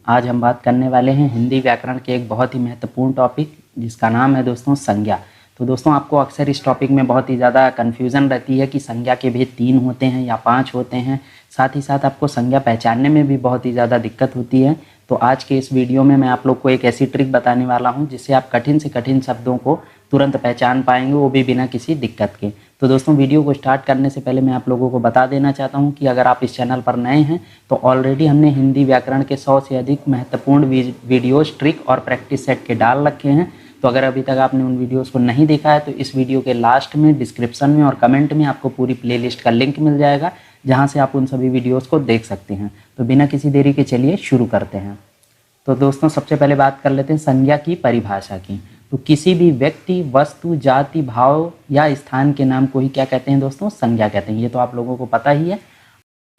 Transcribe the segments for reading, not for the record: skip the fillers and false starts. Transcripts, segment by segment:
आज हम बात करने वाले हैं हिंदी व्याकरण के एक बहुत ही महत्वपूर्ण टॉपिक जिसका नाम है दोस्तों संज्ञा। तो दोस्तों आपको अक्सर इस टॉपिक में बहुत ही ज़्यादा कन्फ्यूज़न रहती है कि संज्ञा के भेद 3 होते हैं या 5 होते हैं। साथ ही साथ आपको संज्ञा पहचानने में भी बहुत ही ज़्यादा दिक्कत होती है। तो आज के इस वीडियो में मैं आप लोग को एक ऐसी ट्रिक बताने वाला हूँ जिससे आप कठिन से कठिन शब्दों को तुरंत पहचान पाएंगे, वो भी बिना किसी दिक्कत के। तो दोस्तों वीडियो को स्टार्ट करने से पहले मैं आप लोगों को बता देना चाहता हूं कि अगर आप इस चैनल पर नए हैं तो ऑलरेडी हमने हिंदी व्याकरण के 100 से अधिक महत्वपूर्ण वीडियोस, ट्रिक और प्रैक्टिस सेट के डाल रखे हैं। तो अगर अभी तक आपने उन वीडियोस को नहीं देखा है तो इस वीडियो के लास्ट में, डिस्क्रिप्शन में और कमेंट में आपको पूरी प्लेलिस्ट का लिंक मिल जाएगा जहाँ से आप उन सभी वीडियोज़ को देख सकते हैं। तो बिना किसी देरी के चलिए शुरू करते हैं। तो दोस्तों सबसे पहले बात कर लेते हैं संज्ञा की परिभाषा की। तो किसी भी व्यक्ति, वस्तु, जाति, भाव या स्थान के नाम को ही क्या कहते हैं दोस्तों? संज्ञा कहते हैं। ये तो आप लोगों को पता ही है।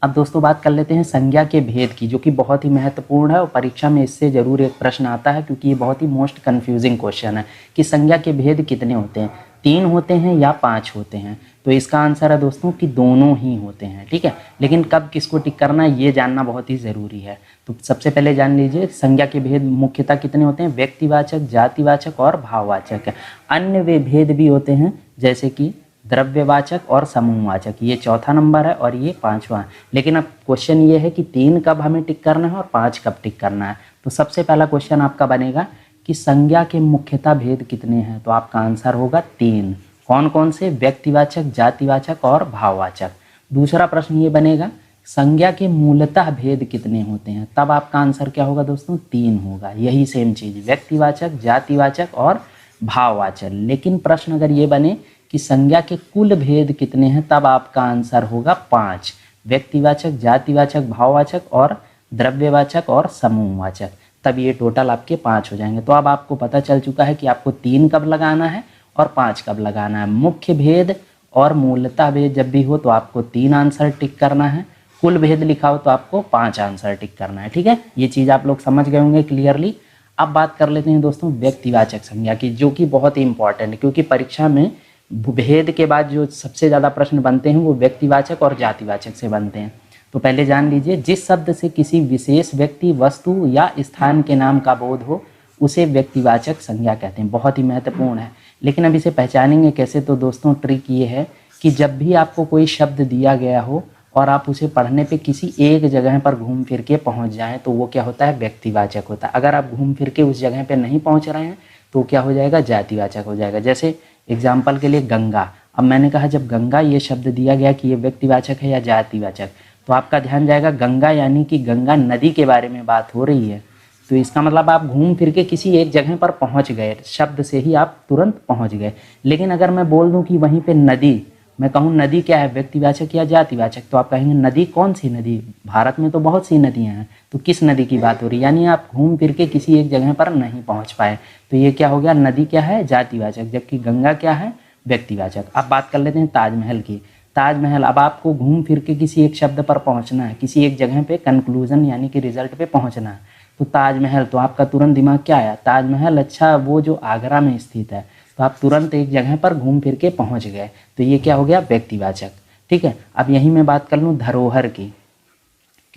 अब दोस्तों बात कर लेते हैं संज्ञा के भेद की, जो कि बहुत ही महत्वपूर्ण है और परीक्षा में इससे जरूर एक प्रश्न आता है क्योंकि ये बहुत ही मोस्ट कन्फ्यूजिंग क्वेश्चन है कि संज्ञा के भेद कितने होते हैं, 3 होते हैं या 5 होते हैं। तो इसका आंसर है दोस्तों कि दोनों ही होते हैं, ठीक है। लेकिन कब किसको टिक करना है ये जानना बहुत ही ज़रूरी है। तो सबसे पहले जान लीजिए संज्ञा के भेद मुख्यतः कितने होते हैं? व्यक्तिवाचक, जातिवाचक और भाववाचक। अन्य वे भेद भी होते हैं जैसे कि द्रव्यवाचक और समूहवाचक। ये चौथा नंबर है और ये 5वां है। लेकिन अब क्वेश्चन ये है कि 3 कब हमें टिक करना है और 5 कब टिक करना है। तो सबसे पहला क्वेश्चन आपका बनेगा कि संज्ञा के मुख्यतः भेद कितने हैं? तो आपका आंसर होगा 3। कौन कौन से? व्यक्तिवाचक, जातिवाचक और भाववाचक। दूसरा प्रश्न ये बनेगा संज्ञा के मूलतः भेद कितने होते हैं? तब आपका आंसर क्या होगा दोस्तों? 3 होगा। यही सेम चीज़, व्यक्तिवाचक, जातिवाचक और भाववाचक। लेकिन प्रश्न अगर ये बने कि संज्ञा के कुल भेद कितने हैं, तब आपका आंसर होगा 5। व्यक्तिवाचक, जातिवाचक, भाववाचक और द्रव्यवाचक और समूहवाचक। तब ये टोटल आपके 5 हो जाएंगे। तो अब आपको पता चल चुका है कि आपको 3 कब लगाना है और 5 कब लगाना है। मुख्य भेद और मूलतः भेद जब भी हो तो आपको 3 आंसर टिक करना है। कुल भेद लिखा हो तो आपको 5 आंसर टिक करना है, ठीक है। ये चीज़ आप लोग समझ गए होंगे क्लियरली। अब बात कर लेते हैं दोस्तों व्यक्तिवाचक संज्ञा की, जो कि बहुत ही इंपॉर्टेंट है क्योंकि परीक्षा में भेद के बाद जो सबसे ज़्यादा प्रश्न बनते हैं वो व्यक्तिवाचक और जातिवाचक से बनते हैं। तो पहले जान लीजिए, जिस शब्द से किसी विशेष व्यक्ति, वस्तु या स्थान के नाम का बोध हो उसे व्यक्तिवाचक संज्ञा कहते हैं। बहुत ही महत्वपूर्ण है। लेकिन अब इसे पहचानेंगे कैसे? तो दोस्तों ट्रिक ये है कि जब भी आपको कोई शब्द दिया गया हो और आप उसे पढ़ने पे किसी एक जगह पर घूम फिर के पहुँच जाएँ तो वो क्या होता है? व्यक्तिवाचक होता है। अगर आप घूम फिर के उस जगह पर नहीं पहुँच रहे हैं तो क्या हो जाएगा? जातिवाचक हो जाएगा। जैसे एग्जाम्पल के लिए गंगा। अब मैंने कहा जब गंगा ये शब्द दिया गया कि ये व्यक्तिवाचक है या जातिवाचक, तो आपका ध्यान जाएगा गंगा, यानी कि गंगा नदी के बारे में बात हो रही है। तो इसका मतलब आप घूम फिर के किसी एक जगह पर पहुंच गए, शब्द से ही आप तुरंत पहुंच गए। लेकिन अगर मैं बोल दूं कि वहीं पे नदी, मैं कहूँ नदी क्या है, व्यक्तिवाचक या जातिवाचक, तो आप कहेंगे नदी कौन सी नदी? भारत में तो बहुत सी नदियाँ हैं, तो किस नदी की बात हो रही है? यानी आप घूम फिर के किसी एक जगह पर नहीं पहुँच पाए। तो ये क्या हो गया? नदी क्या है? जातिवाचक, जबकि गंगा क्या है? व्यक्तिवाचक। अब बात कर लेते हैं ताजमहल की। ताजमहल, अब आपको घूम फिर के किसी एक शब्द पर पहुँचना है, किसी एक जगह पे कंक्लूजन यानी कि रिजल्ट पे पहुँचना है। तो ताजमहल, तो आपका तुरंत दिमाग क्या आया? ताजमहल, अच्छा वो जो आगरा में स्थित है। तो आप तुरंत एक जगह पर घूम फिर के पहुँच गए। तो ये क्या हो गया? व्यक्तिवाचक, ठीक है। अब यहीं मैं बात कर लूँ धरोहर की,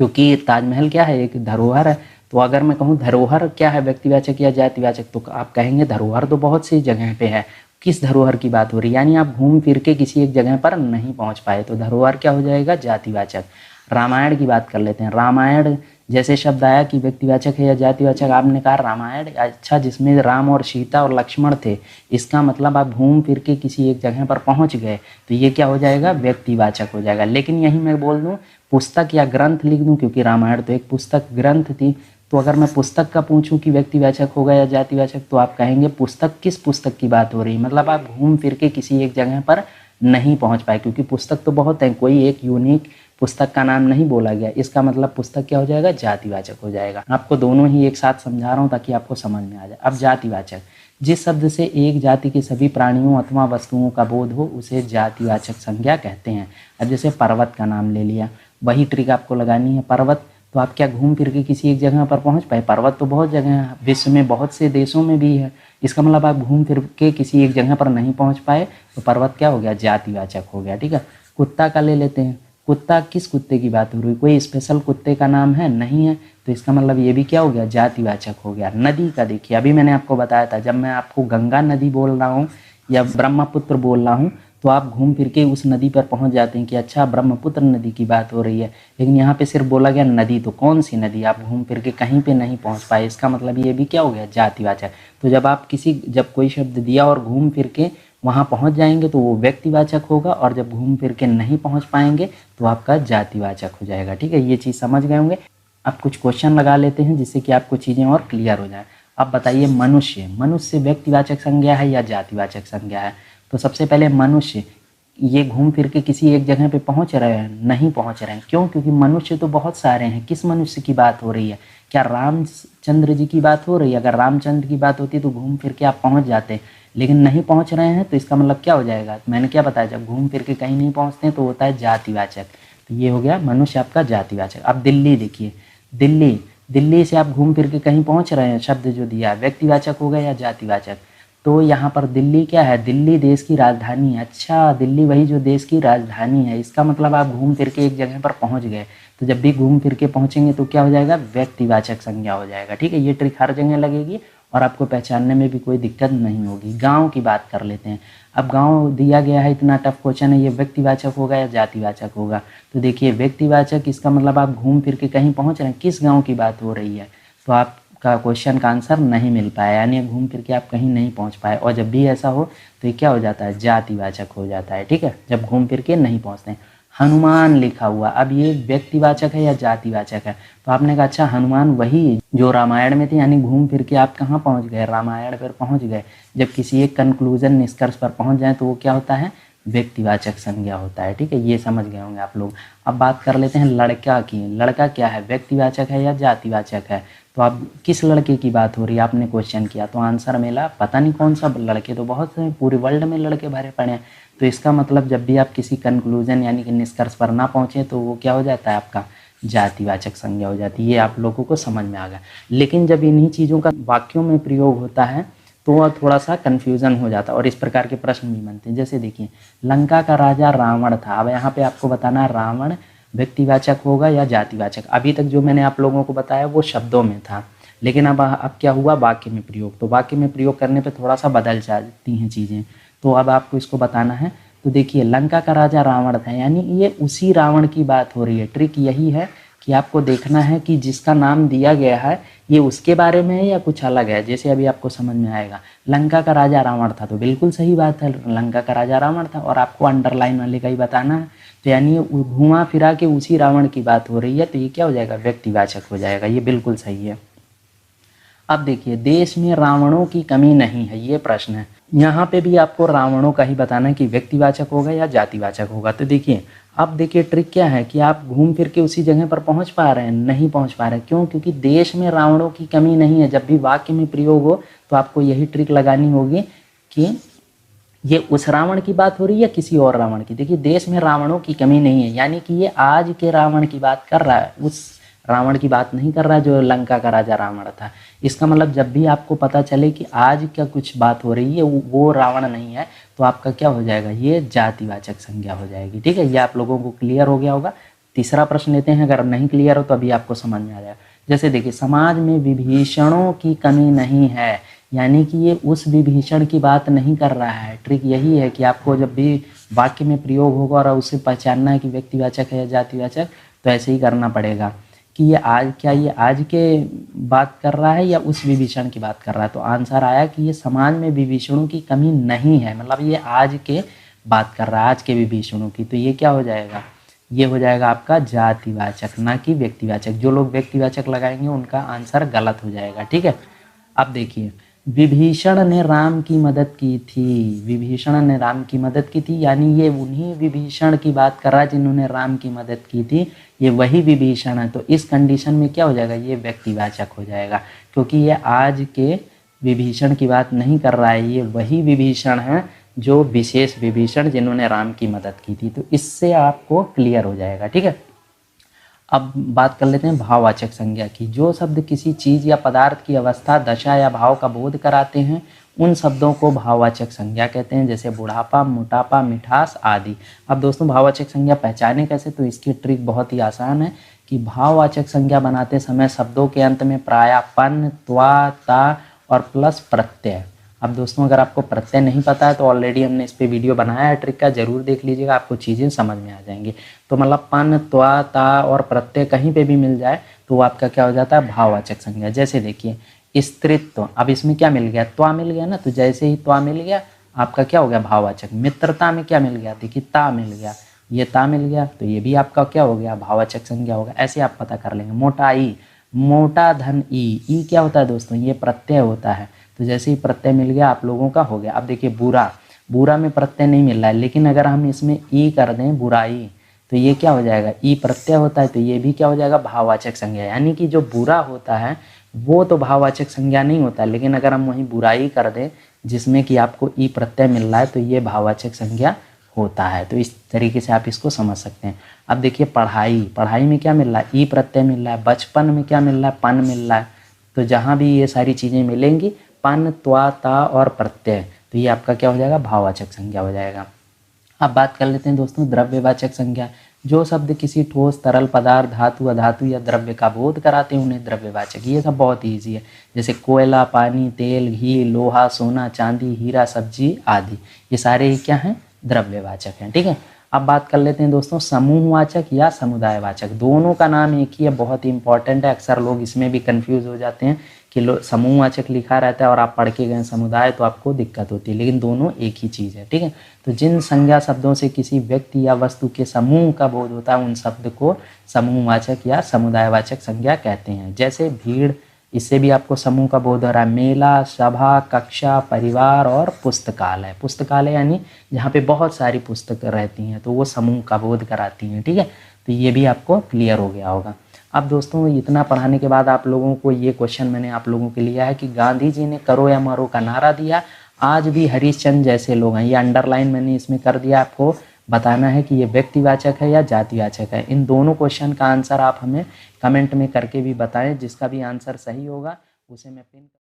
क्योंकि ताजमहल क्या है? एक धरोहर है। तो अगर मैं कहूँ धरोहर क्या है, व्यक्तिवाचक या जातिवाचक, तो आप कहेंगे धरोहर तो बहुत सी जगह पे है। किस धरोहर की बात हो रही है? यानी आप घूम फिर के किसी एक जगह पर नहीं पहुँच पाए, तो धरोहर क्या हो जाएगा? जातिवाचक। रामायण की बात कर लेते हैं। रामायण जैसे शब्द आया कि व्यक्तिवाचक है या जातिवाचक, आपने कहा रामायण, अच्छा जिसमें राम और सीता और लक्ष्मण थे, इसका मतलब आप घूम फिर के किसी एक जगह पर पहुंच गए, तो ये क्या हो जाएगा? व्यक्तिवाचक हो जाएगा। लेकिन यही मैं बोल दूं पुस्तक या ग्रंथ लिख दूं, क्योंकि रामायण तो एक पुस्तक ग्रंथ थी, तो अगर मैं पुस्तक का पूछूं कि व्यक्तिवाचक होगा या जातिवाचक, तो आप कहेंगे पुस्तक, किस पुस्तक की बात हो रही है? मतलब आप घूम फिर के किसी एक जगह पर नहीं पहुंच पाए, क्योंकि पुस्तक तो बहुत है, कोई एक यूनिक पुस्तक का नाम नहीं बोला गया। इसका मतलब पुस्तक क्या हो जाएगा? जातिवाचक हो जाएगा। आपको दोनों ही एक साथ समझा रहा हूँ ताकि आपको समझ में आ जाए। अब जातिवाचक, जिस शब्द से एक जाति के सभी प्राणियों अथवा वस्तुओं का बोध हो उसे जातिवाचक संज्ञा कहते हैं। अब जैसे पर्वत का नाम ले लिया, वही ट्रिक आपको लगानी है। पर्वत, तो आप क्या घूम फिर के किसी एक जगह पर पहुंच पाए? पर्वत तो बहुत जगह है, विश्व में बहुत से देशों में भी है। इसका मतलब आप घूम फिर के किसी एक जगह पर नहीं पहुंच पाए, तो पर्वत क्या हो गया? जातिवाचक हो गया, ठीक है। कुत्ता का ले लेते हैं। कुत्ता, किस कुत्ते की बात हो रही है? कोई स्पेशल कुत्ते का नाम है? नहीं है। तो इसका मतलब ये भी क्या हो गया? जातिवाचक हो गया। नदी का देखिए, अभी मैंने आपको बताया था, जब मैं आपको गंगा नदी बोल रहा हूँ या ब्रह्मपुत्र बोल रहा हूँ तो आप घूम फिर के उस नदी पर पहुँच जाते हैं कि अच्छा ब्रह्मपुत्र नदी की बात हो रही है। लेकिन यहाँ पे सिर्फ बोला गया नदी, तो कौन सी नदी? आप घूम फिर के कहीं पे नहीं पहुँच पाए। इसका मतलब ये भी क्या हो गया? जातिवाचक। तो जब कोई शब्द दिया और घूम फिर के वहाँ पहुँच जाएंगे तो वो व्यक्तिवाचक होगा, और जब घूम फिर के नहीं पहुँच पाएंगे तो आपका जातिवाचक हो जाएगा। ठीक है, ये चीज़ समझ गए होंगे। अब कुछ क्वेश्चन लगा लेते हैं जिससे कि आपको चीज़ें और क्लियर हो जाए। अब बताइए, मनुष्य, मनुष्य व्यक्तिवाचक संज्ञा है या जातिवाचक संज्ञा है? तो सबसे पहले मनुष्य, ये घूम फिर के किसी एक जगह पे पहुंच रहे हैं? नहीं पहुंच रहे हैं। क्यों? क्योंकि मनुष्य तो बहुत सारे हैं। किस मनुष्य की बात हो रही है? क्या रामचंद्र जी की बात हो रही है? अगर रामचंद्र की बात होती तो घूम फिर के आप पहुंच जाते, लेकिन नहीं पहुंच रहे हैं, तो इसका मतलब क्या हो जाएगा? मैंने क्या बताया, जब घूम फिर के कहीं नहीं पहुंचते हैं तो होता है जातिवाचक। तो ये हो गया मनुष्य आपका जातिवाचक। अब दिल्ली देखिए, दिल्ली, दिल्ली से आप घूम फिर के कहीं पहुंच रहे हैं, शब्द जो दिया व्यक्तिवाचक हो गया या जातिवाचक? तो यहाँ पर दिल्ली क्या है? दिल्ली देश की राजधानी है। अच्छा, दिल्ली वही जो देश की राजधानी है, इसका मतलब आप घूम फिर के एक जगह पर पहुँच गए। तो जब भी घूम फिर के पहुँचेंगे तो क्या हो जाएगा? व्यक्तिवाचक संज्ञा हो जाएगा। ठीक है, ये ट्रिक हर जगह लगेगी और आपको पहचानने में भी कोई दिक्कत नहीं होगी। गांव की बात कर लेते हैं। अब गांव दिया गया है, इतना टफ क्वेश्चन है, ये व्यक्तिवाचक होगा या जातिवाचक होगा? तो देखिए व्यक्तिवाचक, इसका मतलब आप घूम फिर के कहीं पहुंच रहे हैं, किस गांव की बात हो रही है? तो आपका क्वेश्चन का आंसर नहीं मिल पाया, यानी घूम फिर के आप कहीं नहीं पहुंच पाए। और जब भी ऐसा हो तो ये क्या हो जाता है? जातिवाचक हो जाता है। ठीक है, जब घूम फिर के नहीं पहुँचते हैं। हनुमान लिखा हुआ, अब ये व्यक्तिवाचक है या जातिवाचक है? तो आपने कहा अच्छा हनुमान वही जो रामायण में थे, यानी घूम फिर के आप कहाँ पहुँच गए? रामायण पर पहुँच गए। जब किसी एक कंक्लूजन, निष्कर्ष पर पहुँच जाए तो वो क्या होता है? व्यक्तिवाचक संज्ञा होता है। ठीक है, ये समझ गए होंगे आप लोग। अब बात कर लेते हैं लड़का की। लड़का क्या है? व्यक्तिवाचक है या जातिवाचक है? तो आप किस लड़के की बात हो रही है? आपने क्वेश्चन किया तो आंसर मिला पता नहीं कौन सा। लड़के तो बहुत हैं, पूरे वर्ल्ड में लड़के भरे पड़े हैं। तो इसका मतलब जब भी आप किसी कंक्लूजन यानी कि निष्कर्ष पर ना पहुँचे तो वो क्या हो जाता है? आपका जातिवाचक संज्ञा हो जाती है। ये आप लोगों को समझ में आ गया। लेकिन जब इन्हीं चीज़ों का वाक्यों में प्रयोग होता है तो वह थोड़ा सा कन्फ्यूज़न हो जाता है और इस प्रकार के प्रश्न भी बनते हैं। जैसे देखिए, लंका का राजा रावण था। अब यहाँ पे आपको बताना है रावण व्यक्तिवाचक होगा या जातिवाचक। अभी तक जो मैंने आप लोगों को बताया वो शब्दों में था, लेकिन अब क्या हुआ? वाक्य में प्रयोग। तो वाक्य में प्रयोग करने पे थोड़ा सा बदल जाती हैं चीज़ें। तो अब आपको इसको बताना है। तो देखिए, लंका का राजा रावण था, यानी ये उसी रावण की बात हो रही है। ट्रिक यही है कि आपको देखना है कि जिसका नाम दिया गया है ये उसके बारे में है या कुछ अलग है। जैसे अभी आपको समझ में आएगा, लंका का राजा रावण था तो बिल्कुल सही बात है, लंका का राजा रावण था, और आपको अंडरलाइन वाले का ही बताना है। तो यानी घुमा फिरा के उसी रावण की बात हो रही है, तो ये क्या हो जाएगा? व्यक्तिवाचक हो जाएगा। ये बिल्कुल सही है। अब देखिए, देश में रावणों की कमी नहीं है, ये प्रश्न है। यहाँ पे भी आपको रावणों का ही बताना है कि व्यक्तिवाचक होगा या जातिवाचक होगा। तो देखिए, अब देखिए ट्रिक क्या है कि आप घूम फिर के उसी जगह पर पहुँच पा रहे हैं? नहीं पहुँच पा रहे हैं। क्यों? क्योंकि देश में रावणों की कमी नहीं है। जब भी वाक्य में प्रयोग हो तो आपको यही ट्रिक लगानी होगी कि ये उस रावण की बात हो रही है या किसी और रावण की। देखिए, देश में रावणों की कमी नहीं है, यानी कि ये आज के रावण की बात कर रहा है, उस रावण की बात नहीं कर रहा है जो लंका का राजा रावण था। इसका मतलब जब भी आपको पता चले कि आज क्या कुछ बात हो रही है वो रावण नहीं है, तो आपका क्या हो जाएगा? ये जातिवाचक संज्ञा हो जाएगी। ठीक है, ये आप लोगों को क्लियर हो गया होगा। तीसरा प्रश्न लेते हैं, अगर नहीं क्लियर हो तो अभी आपको समझ में आ जाएगा। जैसे देखिए, समाज में विभीषणों की कमी नहीं है, यानी कि ये उस विभीषण की बात नहीं कर रहा है। ट्रिक यही है कि आपको जब भी वाक्य में प्रयोग होगा और उसे पहचानना है कि व्यक्तिवाचक है या जातिवाचक, तो ऐसे ही करना पड़ेगा कि ये आज के बात कर रहा है या उस विभीषण की बात कर रहा है। तो आंसर आया कि ये समाज में विभीषणों की कमी नहीं है, मतलब ये आज के बात कर रहा है, आज के विभीषणों की। तो ये क्या हो जाएगा? ये हो जाएगा आपका जातिवाचक, ना कि व्यक्तिवाचक। जो लोग व्यक्तिवाचक लगाएंगे उनका आंसर गलत हो जाएगा। ठीक है, अब देखिए, विभीषण ने राम की मदद की थी। विभीषण ने राम की मदद की थी, यानी ये उन्हीं विभीषण की बात कर रहा है जिन्होंने राम की मदद की थी, ये वही विभीषण है। तो इस कंडीशन में क्या हो जाएगा? ये व्यक्तिवाचक हो जाएगा, क्योंकि ये आज के विभीषण की बात नहीं कर रहा है, ये वही विभीषण है जो विशेष विभीषण जिन्होंने राम की मदद की थी। तो इससे आपको क्लियर हो जाएगा। ठीक है, अब बात कर लेते हैं भाववाचक संज्ञा की। जो शब्द किसी चीज़ या पदार्थ की अवस्था, दशा या भाव का बोध कराते हैं उन शब्दों को भाववाचक संज्ञा कहते हैं, जैसे बुढ़ापा, मोटापा, मिठास आदि। अब दोस्तों भाववाचक संज्ञा पहचाने कैसे, तो इसकी ट्रिक बहुत ही आसान है कि भाववाचक संज्ञा बनाते समय शब्दों के अंत में प्रायः पन, त्वा, ता और प्लस प्रत्यय। अब दोस्तों अगर आपको प्रत्यय नहीं पता है तो ऑलरेडी हमने इस पे वीडियो बनाया है ट्रिक का, जरूर देख लीजिएगा, आपको चीज़ें समझ में आ जाएंगी। तो मतलब पन, त्वा, ता और प्रत्यय कहीं पे भी मिल जाए तो वो आपका क्या हो जाता है, भाववाचक संज्ञा। जैसे देखिए स्त्रीत्व, अब इसमें क्या मिल गया, त्वा मिल गया ना, तो जैसे ही त्वा मिल गया आपका क्या हो गया, भाववाचक। मित्रता में क्या मिल गया, देखिए ता मिल गया, ये ता मिल गया तो ये भी आपका क्या हो गया, भाववाचक संज्ञा होगा। ऐसे आप पता कर लेंगे। मोटाई, मोटा धन ई क्या होता है दोस्तों, ये प्रत्यय होता है, तो जैसे ही प्रत्यय मिल गया आप लोगों का हो गया। अब देखिए बुरा, बुरा में प्रत्यय नहीं मिल रहा है, लेकिन अगर हम इसमें ई कर दें बुराई तो ये क्या हो जाएगा, ई प्रत्यय होता है तो ये भी क्या हो जाएगा, भाववाचक संज्ञा। यानी कि जो बुरा होता है वो तो भाववाचक संज्ञा नहीं होता, लेकिन अगर हम वहीं बुराई कर दें जिसमें कि आपको ई प्रत्यय मिल रहा है तो ये भाववाचक संज्ञा होता है। तो इस तरीके से आप इसको समझ सकते हैं। अब देखिए पढ़ाई, पढ़ाई में क्या मिल रहा है, ई प्रत्यय मिल रहा है। बचपन में क्या मिल रहा है, पन मिल रहा है। तो जहाँ भी ये सारी चीज़ें मिलेंगी, पन, त्वा, ता और प्रत्यय, तो ये आपका क्या हो जाएगा, भाववाचक संज्ञा हो जाएगा। अब बात कर लेते हैं दोस्तों द्रव्यवाचक संज्ञा। जो शब्द किसी ठोस, तरल पदार्थ, धातु, अधातु या द्रव्य का बोध कराते हैं उन्हें द्रव्यवाचक। ये सब बहुत ईजी है, जैसे कोयला, पानी, तेल, घी, लोहा, सोना, चांदी, हीरा, सब्जी आदि, ये सारे ही क्या हैं, द्रव्यवाचक हैं। ठीक है। अब बात कर लेते हैं दोस्तों समूहवाचक या समुदायवाचक। दोनों का नाम एक ही है, बहुत ही इंपॉर्टेंट है। अक्सर लोग इसमें भी कंफ्यूज हो जाते हैं कि समूहवाचक लिखा रहता है और आप पढ़ के गए समुदाय तो आपको दिक्कत होती है, लेकिन दोनों एक ही चीज़ है। ठीक है। तो जिन संज्ञा शब्दों से किसी व्यक्ति या वस्तु के समूह का बोध होता है उन शब्द को समूहवाचक या समुदायवाचक संज्ञा कहते हैं। जैसे भीड़, इससे भी आपको समूह का बोध हो रहा है। मेला, सभा, कक्षा, परिवार और पुस्तकालय। पुस्तकालय यानी जहाँ पे बहुत सारी पुस्तक रहती हैं तो वो समूह का बोध कराती हैं। ठीक है। तो ये भी आपको क्लियर हो गया होगा। अब दोस्तों इतना पढ़ाने के बाद आप लोगों को ये क्वेश्चन मैंने आप लोगों के लिया है कि गांधी जी ने करो या मरो का नारा दिया, आज भी हरिश्चंद्र जैसे लोग हैं। ये अंडरलाइन मैंने इसमें कर दिया, आपको बताना है कि ये व्यक्तिवाचक है या जातिवाचक है। इन दोनों क्वेश्चन का आंसर आप हमें कमेंट में करके भी बताएं, जिसका भी आंसर सही होगा उसे मैं पिन